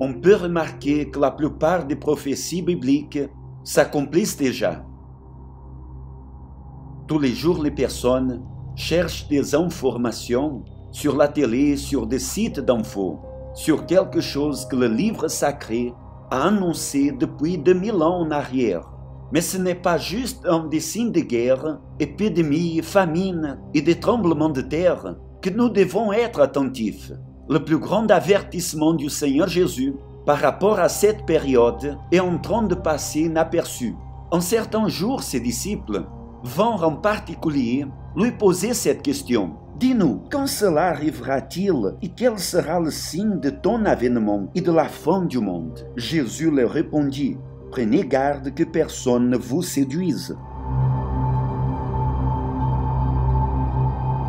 on peut remarquer que la plupart des prophéties bibliques s'accomplissent déjà. Tous les jours, les personnes cherchent des informations sur la télé, sur des sites d'infos, sur quelque chose que le livre sacré a annoncé depuis 2000 ans en arrière. Mais ce n'est pas juste des signes de guerre, épidémies, famine et des tremblements de terre que nous devons être attentifs. Le plus grand avertissement du Seigneur Jésus par rapport à cette période est en train de passer inaperçu. En certains jours, ses disciples vont en particulier lui poser cette question. Dis-nous, quand cela arrivera-t-il et quel sera le signe de ton avènement et de la fin du monde? Jésus leur répondit, prenez garde que personne ne vous séduise.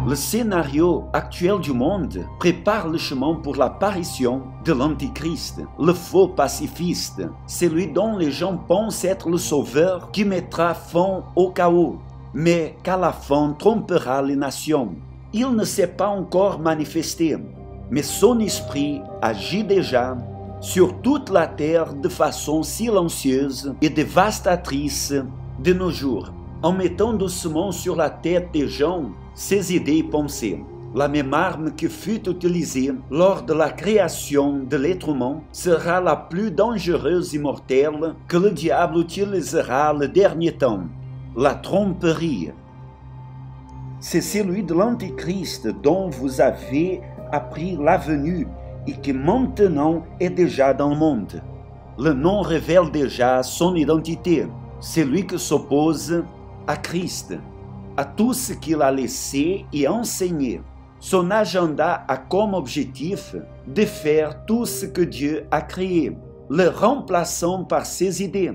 Le scénario actuel du monde prépare le chemin pour l'apparition de l'Antichrist, le faux pacifiste, celui dont les gens pensent être le sauveur qui mettra fin au chaos, mais qu'à la fin trompera les nations. Il ne s'est pas encore manifesté, mais son esprit agit déjà sur toute la terre de façon silencieuse et dévastatrice de nos jours, en mettant doucement sur la tête des gens ses idées et pensées. La même arme qui fut utilisée lors de la création de l'être humain sera la plus dangereuse et mortelle que le diable utilisera le dernier temps, la tromperie. C'est celui de l'Antichrist dont vous avez appris la venue et qui maintenant est déjà dans le monde. Le nom révèle déjà son identité, celui qui s'oppose à Christ, à tout ce qu'il a laissé et enseigné. Son agenda a comme objectif de faire tout ce que Dieu a créé, le remplaçant par ses idées.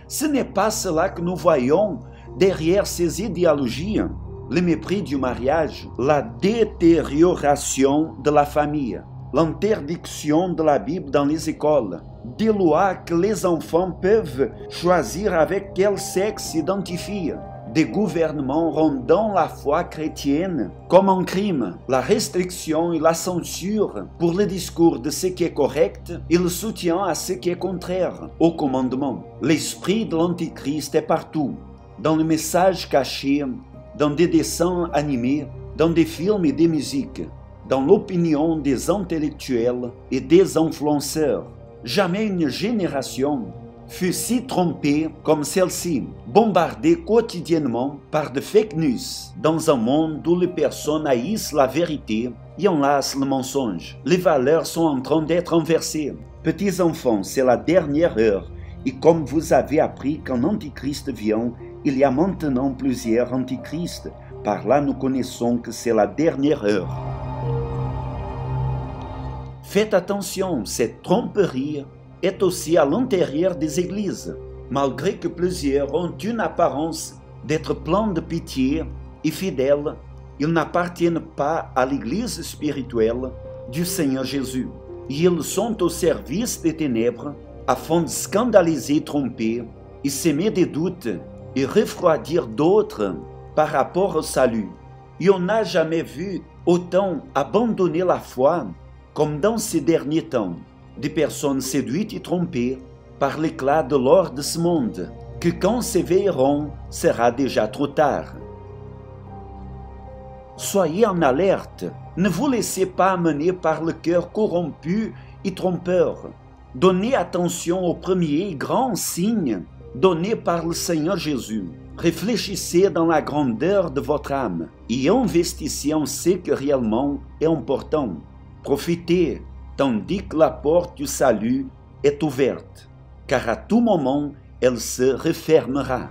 Ce n'est pas cela que nous voyons derrière ces idéologies. Le mépris du mariage, la détérioration de la famille, l'interdiction de la Bible dans les écoles, des lois que les enfants peuvent choisir avec quel sexe s'identifient, des gouvernements rendant la foi chrétienne comme un crime, la restriction et la censure pour le discours de ce qui est correct et le soutien à ce qui est contraire au commandement. L'esprit de l'Antichrist est partout, dans le message caché, dans des dessins animés, dans des films et des musiques, dans l'opinion des intellectuels et des influenceurs. Jamais une génération fut si trompée comme celle-ci, bombardée quotidiennement par de fake news, dans un monde où les personnes haïssent la vérité et enlacent le mensonge. Les valeurs sont en train d'être inversées. Petits enfants, c'est la dernière heure, et comme vous avez appris qu'un antichrist vient, il y a maintenant plusieurs antichrists. Par là, nous connaissons que c'est la dernière heure. Faites attention, cette tromperie est aussi à l'intérieur des églises. Malgré que plusieurs ont une apparence d'être pleins de pitié et fidèles, ils n'appartiennent pas à l'église spirituelle du Seigneur Jésus. Ils sont au service des ténèbres afin de scandaliser, tromper et semer des doutes et refroidir d'autres par rapport au salut. Et on n'a jamais vu autant abandonner la foi comme dans ces derniers temps, des personnes séduites et trompées par l'éclat de l'or de ce monde, que quand s'éveilleront, sera déjà trop tard. Soyez en alerte, ne vous laissez pas amener par le cœur corrompu et trompeur. Donnez attention aux premiers grands signes donnés par le Seigneur Jésus. Réfléchissez dans la grandeur de votre âme et investissez en ce qui réellement est important. Profitez tandis que la porte du salut est ouverte, car à tout moment elle se refermera.